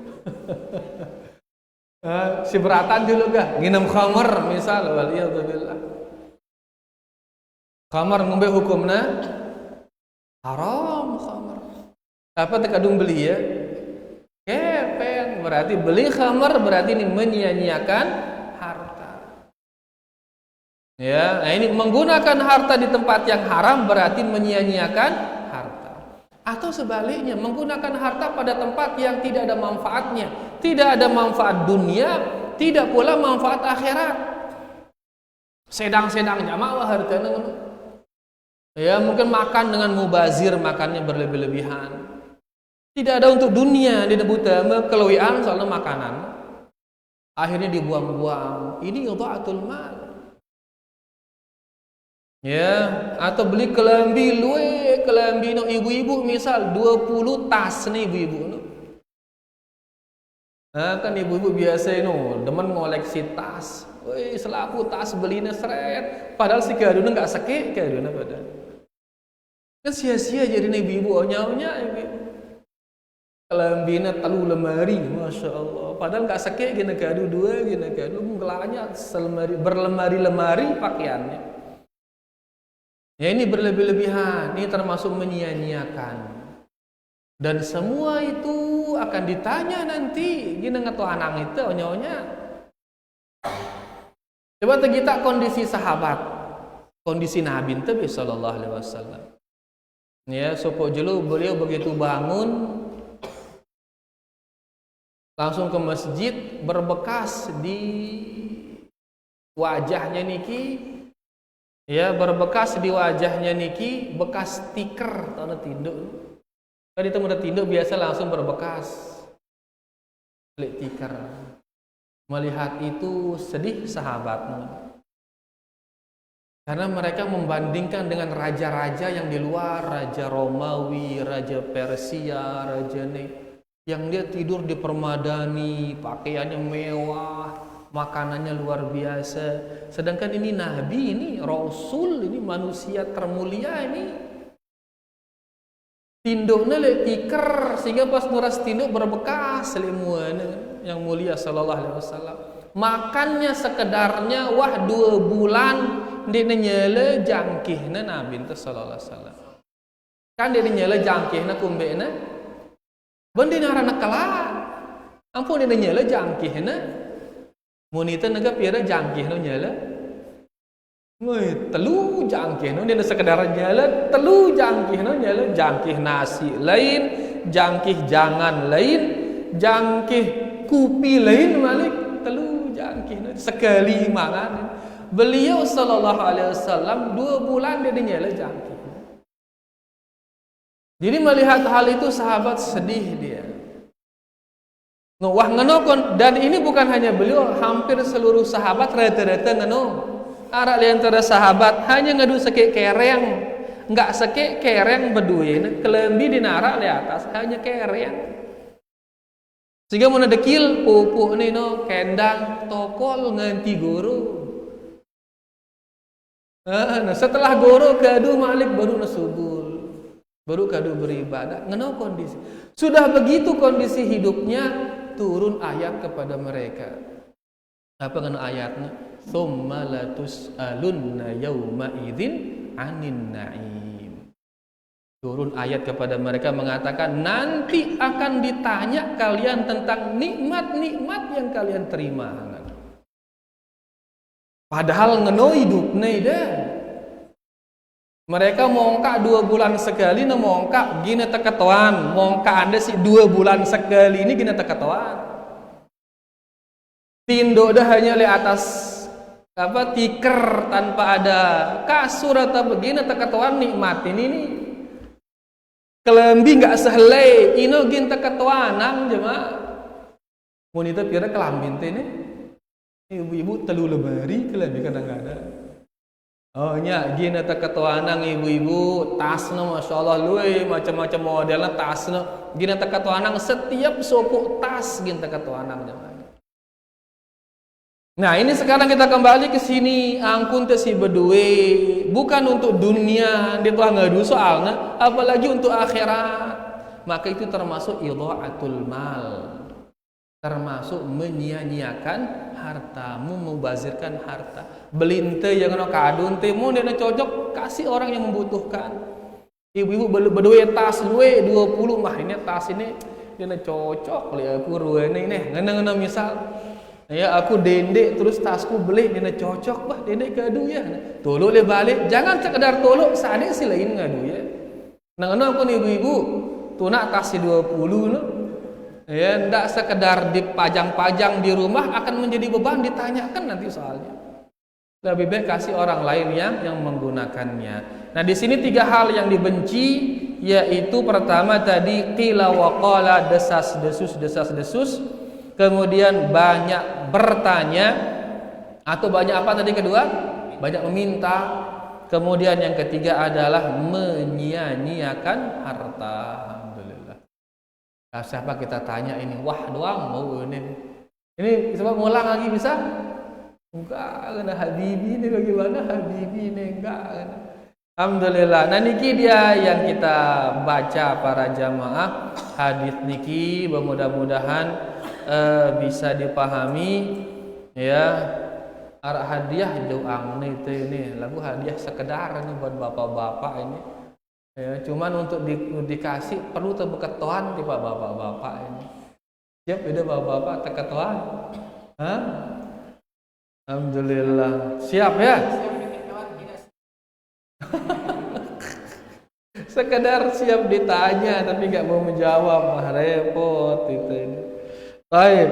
Siberatan dulu gak? Nginum khamar misal waliyadzubillah. Khamar ngombe hukumna haram khamar. Apa tekadung beli ya? Kepeng berarti beli khamar berarti ini menyia-nyiakan harta. Ya, nah ini menggunakan harta di tempat yang haram berarti menyia-nyiakan harta. Atau sebaliknya, menggunakan harta pada tempat yang tidak ada manfaatnya, tidak ada manfaat dunia, tidak pula manfaat akhirat. Sedang-sedang jamaah hartanya. Ya, mungkin makan dengan mubazir, makannya berlebih-lebihan. Tidak ada untuk dunia, dia buta keluian soalnya makanan. Akhirnya dibuang-buang. Ini idha'atul mal. Ya, atau beli kelambi no ibu-ibu misal 20 tas nih ibu-ibu no. Nah, kan ibu-ibu biasa no demen ngoleksi tas. Woi, selaku tas belinya seret, padahal si kaduna enggak seke kaduna padahal. Kan sia-sia jadi ibu-ibu onya-onya ibu-ibu. Kelambina telu lemari, masya Allah. Padahal enggak seke gini kadu dua gini kadu ngelanya selemari berlemari-lemari pakaiannya. Ya ini berlebih-lebihan, ini termasuk menyia-nyiakan. Dan semua itu akan ditanya nanti, gini ngetu anak itu onya-onya. Coba kita kondisi sahabat, kondisi Nabi Nabi sallallahu alaihi wasallam. Ya, sopo jelu beliau begitu bangun langsung ke masjid, berbekas di wajahnya niki. Ya, berbekas di wajahnya niki bekas stiker atau tinduk. Kalau itu mudah tinduk biasa langsung berbekas. Klik stiker. Melihat itu sedih sahabatnya. Karena mereka membandingkan dengan raja-raja yang di luar, raja Romawi, raja Persia, raja yang dia tidur di permadani, pakaiannya mewah, makanannya luar biasa. Sedangkan ini Nabi, ini Rasul, ini manusia termulia ini. Tinduknya tiker sehingga pas nuras tinduk berbekas selimuan yang mulia sallallahu alaihi wasallam. Makannya sekedarnya 2 bulan dia nyele jangkihna Nabi sallallahu alaihi wasallam. Kan dia nyele jangkihna kumbena. Bendi narana kelak. Ampun dia nyele jangkihna. Munita naga pira jangkih no nyala. Ngoi telu jangkih no dia sekedar nyala, telu jangkih no nyala, jangkih nasi lain, jangkih jangan lain, jangkih kupi lain malik, telu jangkih no sekali mangan. Beliau sallallahu alaihi wasallam 2 bulan dia nyala jangkih. Jadi melihat hal itu sahabat sedih dia. Wah ngenokon, dan ini bukan hanya beliau, hampir seluruh sahabat rata-rata ngenok. Arak di antara sahabat hanya ngadu sekek kereng, nggak sekek kereng beduin, kelembi dinarak di atas hanya kereng. Sehingga mun dekil pupuk nih no kendang tokol nganti guru. Nah, setelah guru kadu malik baru nasubul, baru kadu beribadah. Ngenok kondisi. Sudah begitu kondisi hidupnya, turun ayat kepada mereka. Apa kena ayatnya? Tsumma latus'alunna yauma idzin 'anin na'im. Turun ayat kepada mereka mengatakan nanti akan ditanya kalian tentang nikmat-nikmat yang kalian terima. Padahal ngeno hidupnya dah. Mereka mongkak 2 bulan sekali, mongkak gini teketoan, mongkak Anda sih 2 bulan sekali ini gini teketoan. Tindo dah hanya di atas apa tikar tanpa ada kasur atau begini teketoan nikmatin ini. Kelembi nggak sehelai, ino gin teketoanan jemaah. Mun itu kira kelambin teh nih. Ibu-ibu telu lemari kelembi kadang-kadang. Oh nya gini teketoanang ibu-ibu tasna masyaallah luwe macam-macam modelnya tasna gini teketoanang setiap sopuk tas gini teketoanang jemaah. Nah ini sekarang kita kembali ke sini angkun teh si bedue bukan untuk dunia dia tuh ngadu soalnya apalagi untuk akhirat, maka itu termasuk idha'atul mal, termasuk menyia-nyiakan harta, membazirkan harta. Belinte yang kena kadun temu dia cocok kasih orang yang membutuhkan. Ibu-ibu bedue tas luwe 20 mah ini tas ini dia cocok li aku ruene ini ngena-ngena misal ya aku dendek terus tasku beli dia cocok bah dendek kadu ya tolok le balik jangan sekedar tolok sadek si lain ngadu ya nang-nang pun ibu-ibu tunak tas 20 no ya ndak sekedar dipajang-pajang di rumah akan menjadi beban ditanyakan nanti soalnya. Lebih baik kasih orang lain yang menggunakannya. Nah di sini 3 hal yang dibenci, yaitu pertama tadi qila wa qala, desas-desus, kemudian banyak bertanya atau banyak apa tadi kedua? Banyak meminta. Kemudian yang ketiga adalah menyia-nyiakan harta. Alhamdulillah. Nah, siapa kita tanya ini? Wah doang mau ini. Ini coba ngulang lagi bisa? Enggak, kena Habibi ini bagaimana Habibi ini enggak. Alhamdulillah. Nah niki dia yang kita baca para jamaah hadis niki, mudah-mudahan bisa dipahami ya. Arah hadiah doang itu ini lagu hadiah sekedar ini buat bapak-bapak ini. Ya, cuman untuk dikasih perlu terbeketuan di bapak-bapak ini. Siap beda bapak-bapak terketuan. Hah? Alhamdulillah. Siap ya? Sekedar siap ditanya tapi nggak mau menjawab, mah repot itu ini. Baik.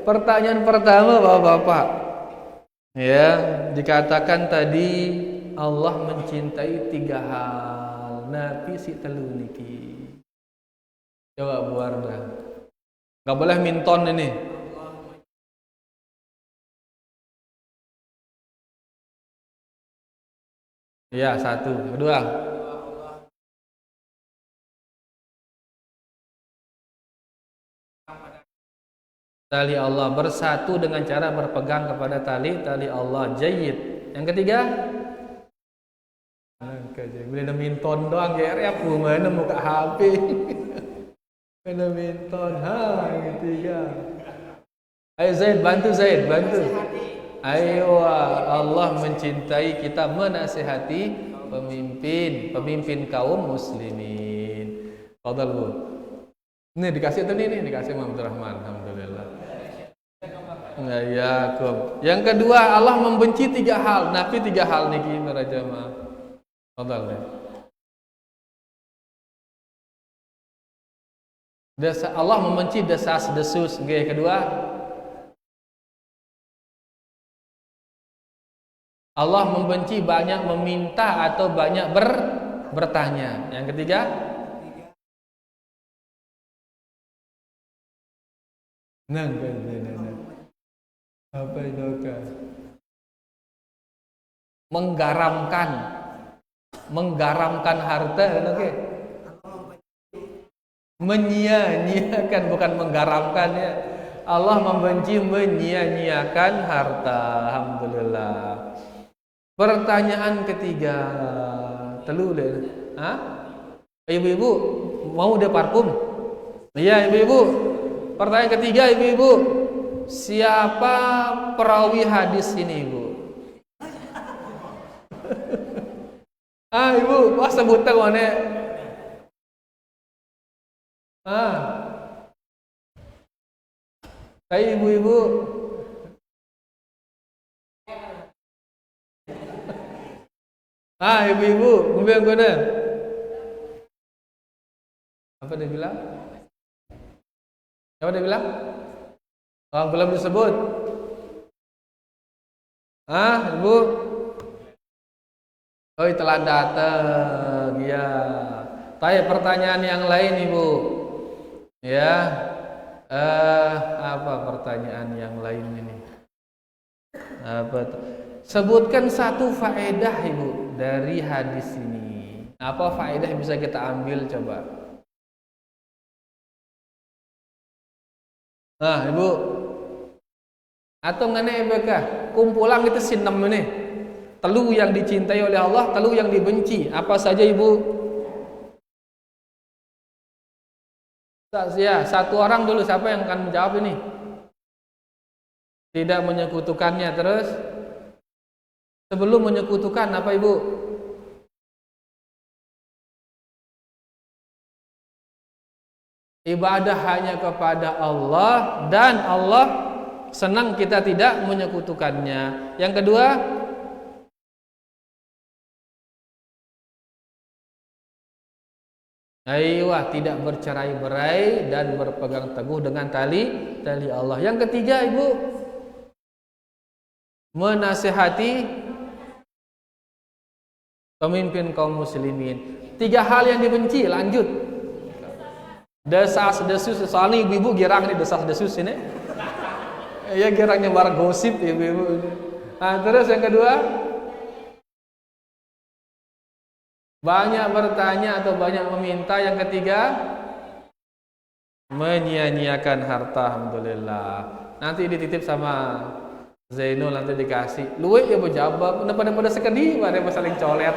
Pertanyaan pertama Bapak-bapak. Ya, dikatakan tadi Allah mencintai 3 hal. Nabi si telu niki. Coba buarda. Enggak boleh minton ini. Ya, 1, 2. Tali Allah, bersatu dengan cara berpegang kepada tali Allah. Jayyid. Yang ketiga? Boleh minton doang ya, aku mana muka HP. Mana minton, yang ketiga. Ayo Zaid, bantu Zaid, bantu. Ayo, Allah mencintai kita menasihati pemimpin kaum muslimin. Fadhal Bu. Ini dikasih tuh nih dikasih Muhammad Rahman, alhamdulillah. Nah, ya, yang kedua Allah membenci 3 hal, Nabi 3 hal niki para jamaah. Fadhal deh. Allah membenci desas-desus. Yang kedua, Allah membenci banyak meminta atau banyak bertanya. Yang ketiga, Nah, apa itu kan? Menggaramkan harta, oke? Menyia-nyiakan, bukan menggaramkan ya. Allah membenci menyia-nyiakan harta. Alhamdulillah. Pertanyaan ketiga, telu deh. Hah? Ibu-ibu mau dia parfum? Iya, ibu-ibu. Pertanyaan ketiga, ibu-ibu. Siapa perawi hadis ini, Ibu? Ibu, wah sebutan mana? Kayak ibu-ibu. Ibu-ibu, ngomong guna. Apa dia bilang? Apa dia bilang? Oh, belum disebut. Ibu? Oh, telah datang. Ya. Tanya pertanyaan yang lain, Ibu. Ya. Apa pertanyaan yang lain ini? Sebutkan satu faedah, Ibu, dari hadis ini. Apa faedah yang bisa kita ambil coba? Ibu. Atau ngene bekah? Kumpulan itu sinem ini. Telu yang dicintai oleh Allah, telu yang dibenci. Apa saja, Ibu? Ya, satu orang dulu, siapa yang akan menjawab ini? Tidak menyekutukannya. Terus sebelum menyekutukan apa, Ibu? Ibadah hanya kepada Allah, dan Allah senang kita tidak menyekutukannya. Yang kedua, tidak bercerai-berai dan berpegang teguh dengan tali Allah. Yang ketiga, Ibu, menasihati pemimpin kaum muslimin. 3 hal yang dibenci, lanjut. Desas-desus, soalnya ibu-ibu girang nih desas-desus ini. Ya, girangnya barang gosip ibu-ibu. Terus yang kedua, banyak bertanya atau banyak meminta. Yang ketiga, menyia-nyiakan harta. Alhamdulillah. Nanti dititip sama Zainul, nanti dikasih. Luwe ya berjawab. Pada sekedi, pada saling colet.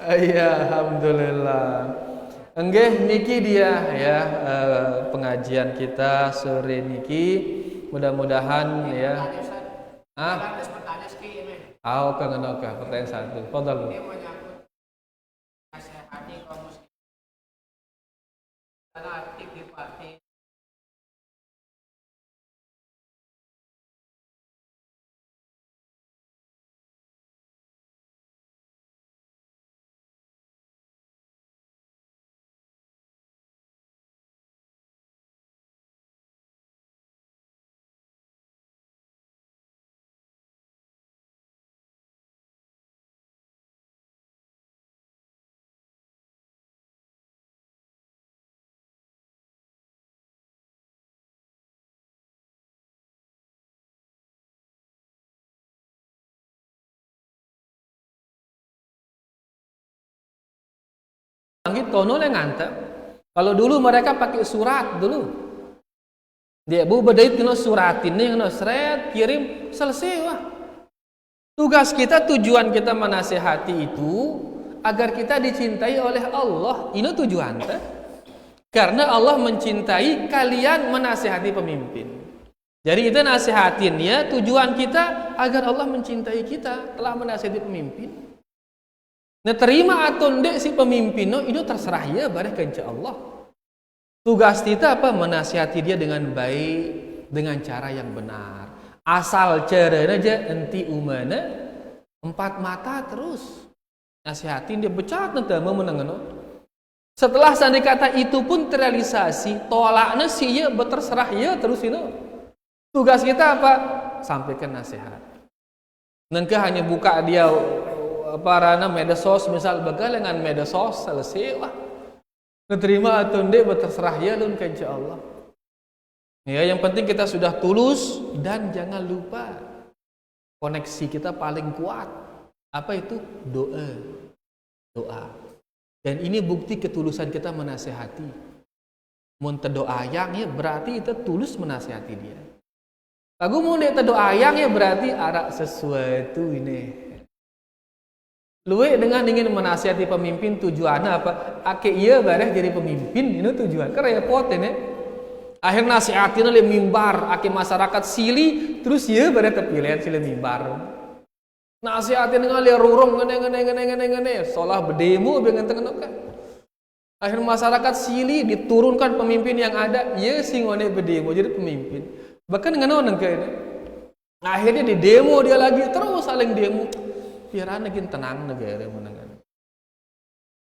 Iya, alhamdulillah. Enggih, niki dia ya pengajian kita sore niki. Mudah-mudahan ya. Kangen pertanyaan satu. Fadhal. Gitu noleh ngantep. Kalau dulu mereka pakai surat dulu. Dia bu bedait kena surat ini kena seret kirim selesai wah. Tugas kita, tujuan kita menasihati itu agar kita dicintai oleh Allah. Ini tujuan teh. Karena Allah mencintai kalian menasihati pemimpin. Jadi kita nasihatin ya, tujuan kita agar Allah mencintai kita telah menasihati pemimpin. Nah, terima atau tidak si pemimpin itu terserah ya, bareng ke Allah. Tugas kita apa? Menasihati dia dengan baik, dengan cara yang benar. Asal caranya aja enti umana 4 mata terus nasihatin dia becat nanti mau menengen. Setelah sandi kata itu pun terrealisasi, tolaknya sih ya, berterserah ya terus ini. Tugas kita apa? Sampaikan nasihat. Nengke hanya buka dia apa rana medsos misal begal dengan medsos selesai lah. Terima atau tidak berterserah ya lun ke Allah. Ya, yang penting kita sudah tulus dan jangan lupa koneksi kita paling kuat. Apa itu? Doa. Doa. Dan ini bukti ketulusan kita menasihati. Mun doa yang ya berarti kita tulus menasihati dia. Lagu mun dia doa yang ya berarti ada sesuatu ini. Luwe dengan ingin menasihati pemimpin tujuannya apa? Ake iya bareh jadi pemimpin ini tujuan. Karena repot ini. Akhir nasihatin oleh mimbar, ake masyarakat sili terus iya bareh terpilihan sili mimbar. Nasihatin dengan dia rurung ngene seolah berdemo dengan tengah-tengah. Akhir masyarakat sili diturunkan pemimpin yang ada, iya singone berdemo jadi pemimpin. Bahkan dengan orang kayak ini. Akhirnya di demo dia lagi terus saling demo. Biar anak tenang negara menangan.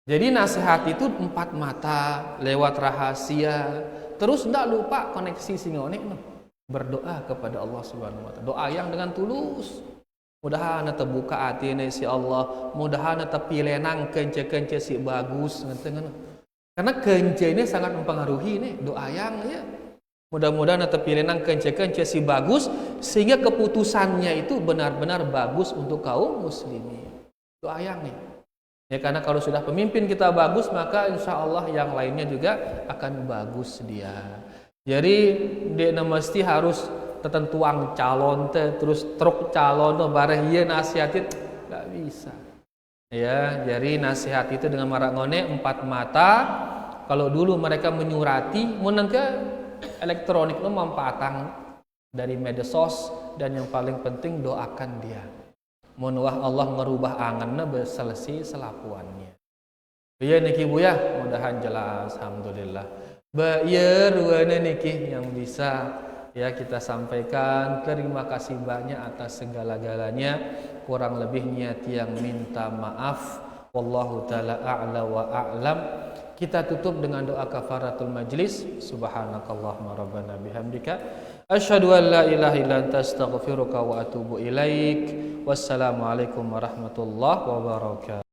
Jadi nasihat itu 4 mata lewat rahasia. Terus tidak lupa koneksi singone berdoa kepada Allah Subhanahu wa taala. Doa yang dengan tulus. Mudahan terbuka hati si Allah, mudahan terpilenang kence-kence si bagus karena kence ini sangat mempengaruhi nih doa yang ya. Mudah-mudahan terpilenang kence-kence si bagus sehingga keputusannya itu benar-benar bagus untuk kaum muslimin. Doa yang nih. Ya karena kalau sudah pemimpin kita bagus maka insya Allah yang lainnya juga akan bagus dia. Jadi dia mesti harus tertentuang calon terus truk calon bareh ieu nasihatin nggak bisa. Ya, jadi nasihat itu dengan marak ngone 4 mata. Kalau dulu mereka menyurati, menengke elektronik lo manfaatan dari medsos dan yang paling penting doakan dia. Mudah Allah merubah angannya berselesai selapuannya. Iya niki bu ya, mudahan jelas, alhamdulillah. Bayar ruana niki yang bisa ya kita sampaikan. Terima kasih banyak atas segala-galanya. Kurang lebihnya tiang minta maaf. Wallahu taala a'la wa a'lam. Kita tutup dengan doa kafaratul majlis. Subhanakallahumma rabbana bihamdika asyhadu an la ilaha illa anta astaghfiruka wa atubu ilaik. Wassalamualaikum warahmatullahi wabarakatuh.